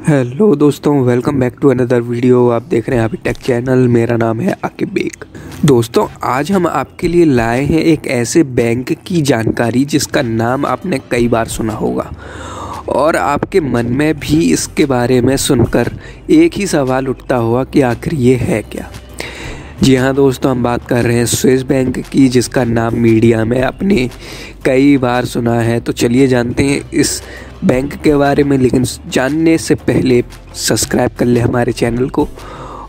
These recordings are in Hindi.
हेलो दोस्तों, welcome back to another video. आप देख रहे हैं अभी टेक चैनल। मेरा नाम है आकिब बेग। दोस्तों, आज हम आपके लिए लाए हैं एक ऐसे बैंक की जानकारी जिसका नाम आपने कई बार सुना होगा और आपके मन में भी इसके बारे में सुनकर एक ही सवाल उठता होगा कि आखिर ये है क्या। जी हाँ दोस्तों, हम बात कर रहे हैं स्विस बैंक की, जिसका नाम मीडिया में आपने कई बार सुना है। तो चलिए जानते हैं इस बैंक के बारे में, लेकिन जानने से पहले सब्सक्राइब कर ले हमारे चैनल को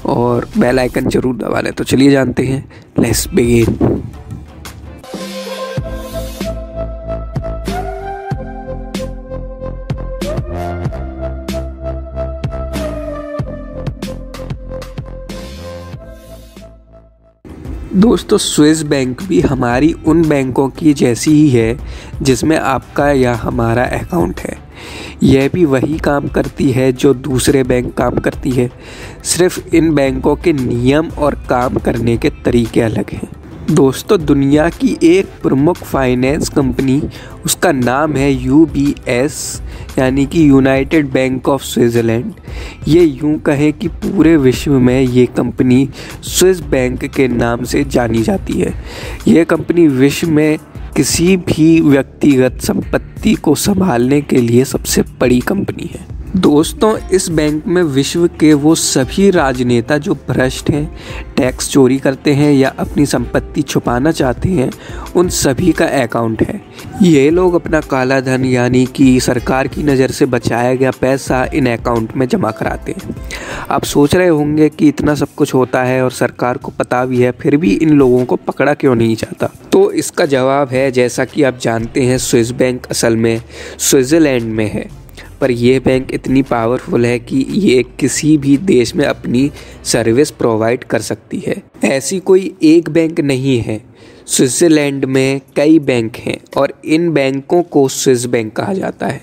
और बेल आइकन जरूर दबा लें। तो चलिए जानते हैं, लेट्स बिगिन। दोस्तों, स्विस बैंक भी हमारी उन बैंकों की जैसी ही है जिसमें आपका या हमारा अकाउंट है। यह भी वही काम करती है जो दूसरे बैंक काम करती है, सिर्फ इन बैंकों के नियम और काम करने के तरीके अलग हैं। दोस्तों, दुनिया की एक प्रमुख फाइनेंस कंपनी, उसका नाम है UBS यानी कि यूनाइटेड बैंक ऑफ स्विट्ज़रलैंड। ये यूं कहें कि पूरे विश्व में ये कंपनी स्विस बैंक के नाम से जानी जाती है। यह कंपनी विश्व में किसी भी व्यक्तिगत संपत्ति को संभालने के लिए सबसे बड़ी कंपनी है। दोस्तों, इस बैंक में विश्व के वो सभी राजनेता जो भ्रष्ट हैं, टैक्स चोरी करते हैं या अपनी संपत्ति छुपाना चाहते हैं, उन सभी का अकाउंट है। ये लोग अपना काला धन यानी कि सरकार की नज़र से बचाया गया पैसा इन अकाउंट में जमा कराते हैं। आप सोच रहे होंगे कि इतना सब कुछ होता है और सरकार को पता भी है, फिर भी इन लोगों को पकड़ा क्यों नहीं जाता। तो इसका जवाब है, जैसा कि आप जानते हैं, स्विस बैंक असल में स्विट्ज़रलैंड में है, पर यह बैंक इतनी पावरफुल है कि ये किसी भी देश में अपनी सर्विस प्रोवाइड कर सकती है। ऐसी कोई एक बैंक नहीं है, स्विट्ज़रलैंड में कई बैंक हैं और इन बैंकों को स्विस बैंक कहा जाता है।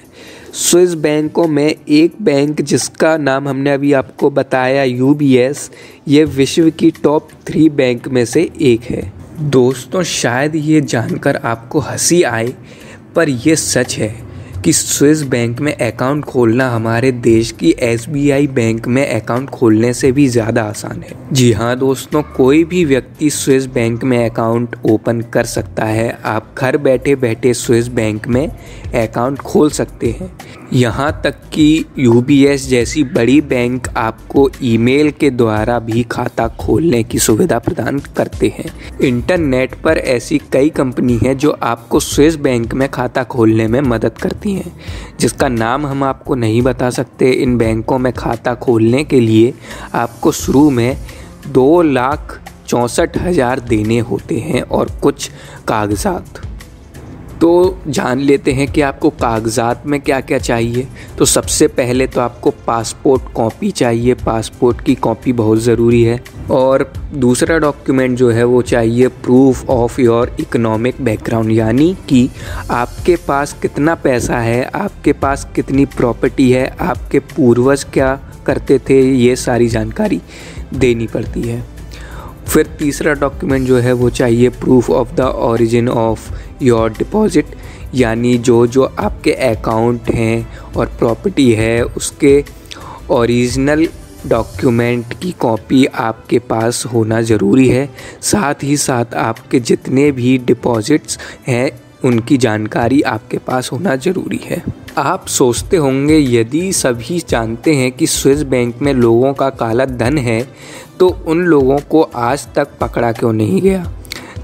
स्विस बैंकों में एक बैंक जिसका नाम हमने अभी आपको बताया, UBS, ये विश्व की टॉप 3 बैंक में से एक है। दोस्तों, शायद ये जानकर आपको हंसी आए, पर यह सच है कि स्विस बैंक में अकाउंट खोलना हमारे देश की SBI बैंक में अकाउंट खोलने से भी ज़्यादा आसान है। जी हाँ दोस्तों, कोई भी व्यक्ति स्विस बैंक में अकाउंट ओपन कर सकता है। आप घर बैठे बैठे स्विस बैंक में अकाउंट खोल सकते हैं। यहाँ तक कि UBS जैसी बड़ी बैंक आपको ईमेल के द्वारा भी खाता खोलने की सुविधा प्रदान करते हैं। इंटरनेट पर ऐसी कई कंपनी हैं जो आपको स्विस बैंक में खाता खोलने में मदद करती हैं, जिसका नाम हम आपको नहीं बता सकते। इन बैंकों में खाता खोलने के लिए आपको शुरू में 2,64,000 देने होते हैं और कुछ कागजात। तो जान लेते हैं कि आपको कागजात में क्या क्या चाहिए। तो सबसे पहले तो आपको पासपोर्ट कॉपी चाहिए। पासपोर्ट की कॉपी बहुत ज़रूरी है। और दूसरा डॉक्यूमेंट जो है वो चाहिए proof of your economic background, यानी कि आपके पास कितना पैसा है, आपके पास कितनी प्रॉपर्टी है, आपके पूर्वज क्या करते थे, ये सारी जानकारी देनी पड़ती है। फिर तीसरा डॉक्यूमेंट जो है वो चाहिए proof of the origin of your deposit, यानी जो आपके अकाउंट हैं और प्रॉपर्टी है उसके ओरिजिनल डॉक्यूमेंट की कॉपी आपके पास होना ज़रूरी है। साथ ही साथ आपके जितने भी डिपॉजिट्स हैं उनकी जानकारी आपके पास होना ज़रूरी है। आप सोचते होंगे, यदि सभी जानते हैं कि स्विस बैंक में लोगों का काला धन है, तो उन लोगों को आज तक पकड़ा क्यों नहीं गया।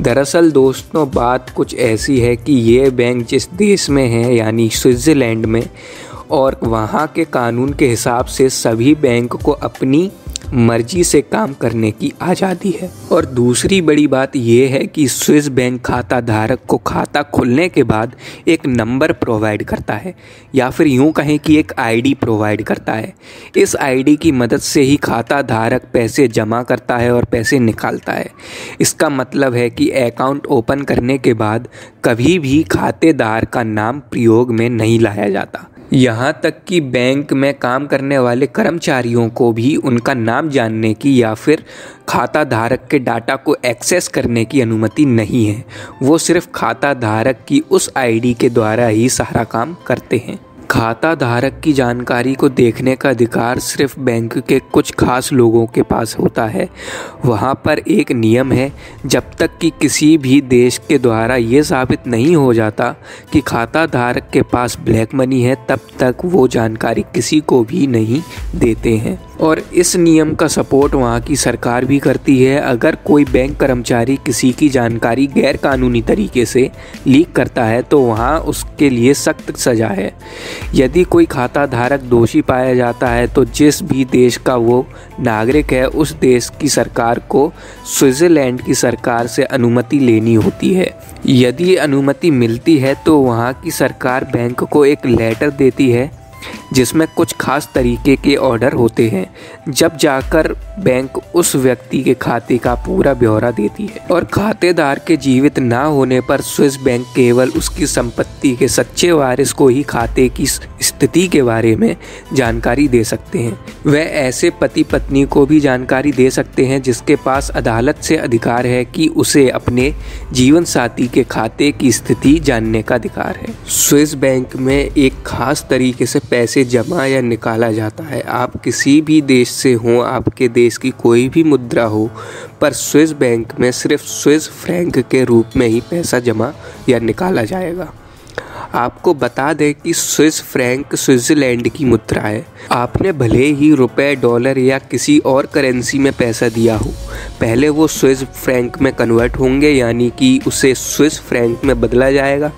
दरअसल दोस्तों, बात कुछ ऐसी है कि ये बैंक जिस देश में है यानी स्विट्ज़रलैंड में, और वहाँ के कानून के हिसाब से सभी बैंक को अपनी मर्जी से काम करने की आज़ादी है। और दूसरी बड़ी बात यह है कि स्विस बैंक खाता धारक को खाता खुलने के बाद एक नंबर प्रोवाइड करता है, या फिर यूं कहें कि एक ID प्रोवाइड करता है। इस ID की मदद से ही खाता धारक पैसे जमा करता है और पैसे निकालता है। इसका मतलब है कि अकाउंट ओपन करने के बाद कभी भी खातेदार का नाम प्रयोग में नहीं लाया जाता। यहाँ तक कि बैंक में काम करने वाले कर्मचारियों को भी उनका नाम जानने की या फिर खाता धारक के डाटा को एक्सेस करने की अनुमति नहीं है। वो सिर्फ खाता धारक की उस आईडी के द्वारा ही सारा काम करते हैं। खाता धारक की जानकारी को देखने का अधिकार सिर्फ बैंक के कुछ खास लोगों के पास होता है। वहाँ पर एक नियम है, जब तक कि किसी भी देश के द्वारा ये साबित नहीं हो जाता कि खाता धारक के पास ब्लैक मनी है, तब तक वो जानकारी किसी को भी नहीं देते हैं। और इस नियम का सपोर्ट वहाँ की सरकार भी करती है। अगर कोई बैंक कर्मचारी किसी की जानकारी गैर कानूनी तरीके से लीक करता है तो वहाँ उसके लिए सख्त सज़ा है। यदि कोई खाता धारक दोषी पाया जाता है तो जिस भी देश का वो नागरिक है, उस देश की सरकार को स्विट्ज़रलैंड की सरकार से अनुमति लेनी होती है। यदि अनुमति मिलती है तो वहाँ की सरकार बैंक को एक लेटर देती है जिसमें कुछ खास तरीके के ऑर्डर होते हैं, जब जाकर बैंक उस व्यक्ति के खाते का पूरा ब्यौरा देती है। और खातेदार के जीवित ना होने पर स्विस बैंक केवल उसकी संपत्ति के सच्चे वारिस को ही खाते की स्थिति के बारे में जानकारी दे सकते हैं। वह ऐसे पति पत्नी को भी जानकारी दे सकते हैं जिसके पास अदालत से अधिकार है कि उसे अपने जीवन साथी के खाते की स्थिति जानने का अधिकार है। स्विस बैंक में एक खास तरीके से पैसे जमा या निकाला जाता है। आप किसी भी देश से हों, आपके देश की कोई भी मुद्रा हो, पर स्विस बैंक में सिर्फ स्विस फ्रैंक के रूप में ही पैसा जमा या निकाला जाएगा। आपको बता दें कि स्विस फ्रैंक स्विट्ज़रलैंड की मुद्रा है। आपने भले ही रुपए, डॉलर या किसी और करेंसी में पैसा दिया हो, पहले वो स्विस फ्रैंक में कन्वर्ट होंगे, यानी कि उसे स्विस फ्रैंक में बदला जाएगा।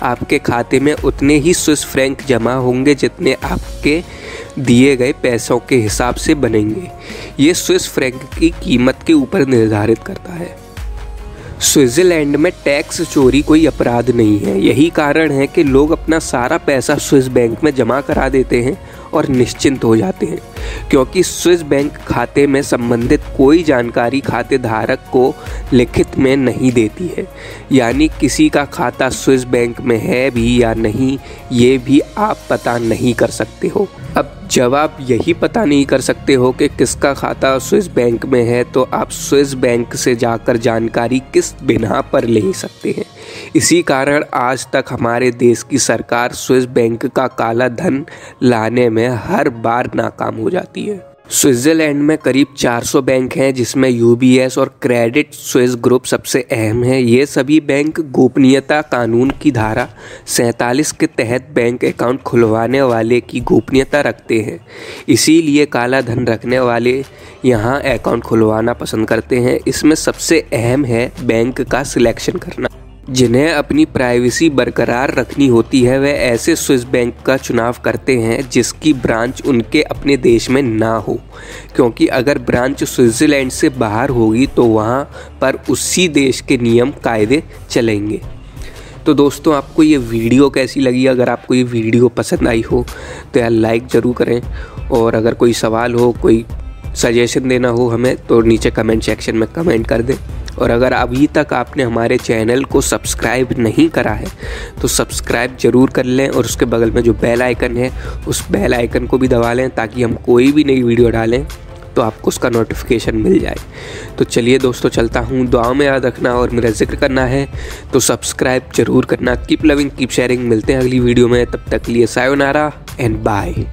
आपके खाते में उतने ही स्विस फ्रैंक जमा होंगे जितने आपके दिए गए पैसों के हिसाब से बनेंगे। ये स्विस फ्रैंक की कीमत के ऊपर निर्धारित करता है। स्विट्ज़रलैंड में टैक्स चोरी कोई अपराध नहीं है। यही कारण है कि लोग अपना सारा पैसा स्विस बैंक में जमा करा देते हैं और निश्चिंत हो जाते हैं, क्योंकि स्विस बैंक खाते में संबंधित कोई जानकारी खाते धारक को लिखित में नहीं देती है। यानी किसी का खाता स्विस बैंक में है भी या नहीं, ये भी आप पता नहीं कर सकते हो। अब जब आप यही पता नहीं कर सकते हो कि किसका खाता स्विस बैंक में है, तो आप स्विस बैंक से जाकर जानकारी किस बिना पर ले सकते हैं। इसी कारण आज तक हमारे देश की सरकार स्विस बैंक का काला धन लाने में हर बार नाकाम हो जाती है। स्विट्ज़रलैंड में करीब 400 बैंक हैं, जिसमें यूबीएस और क्रेडिट स्विस ग्रुप सबसे अहम है। ये सभी बैंक गोपनीयता कानून की धारा 47 के तहत बैंक अकाउंट खुलवाने वाले की गोपनीयता रखते हैं। इसीलिए काला धन रखने वाले यहाँ अकाउंट खुलवाना पसंद करते हैं। इसमें सबसे अहम है बैंक का सिलेक्शन करना। जिन्हें अपनी प्राइवेसी बरकरार रखनी होती है, वह ऐसे स्विस बैंक का चुनाव करते हैं जिसकी ब्रांच उनके अपने देश में ना हो, क्योंकि अगर ब्रांच स्विट्ज़रलैंड से बाहर होगी तो वहाँ पर उसी देश के नियम कायदे चलेंगे। तो दोस्तों, आपको ये वीडियो कैसी लगी? अगर आपको ये वीडियो पसंद आई हो तो यार लाइक ज़रूर करें, और अगर कोई सवाल हो, कोई सजेशन देना हो हमें, तो नीचे कमेंट सेक्शन में कमेंट कर दें। और अगर अभी तक आपने हमारे चैनल को सब्सक्राइब नहीं करा है तो सब्सक्राइब ज़रूर कर लें, और उसके बगल में जो बेल आइकन है उस बेल आइकन को भी दबा लें, ताकि हम कोई भी नई वीडियो डालें तो आपको उसका नोटिफिकेशन मिल जाए। तो चलिए दोस्तों, चलता हूँ। दुआ में याद रखना और मेरा जिक्र करना है तो सब्सक्राइब ज़रूर करना। Keep loving, keep sharing. मिलते हैं अगली वीडियो में, तब तक के लिए सायोनारा एंड बाय।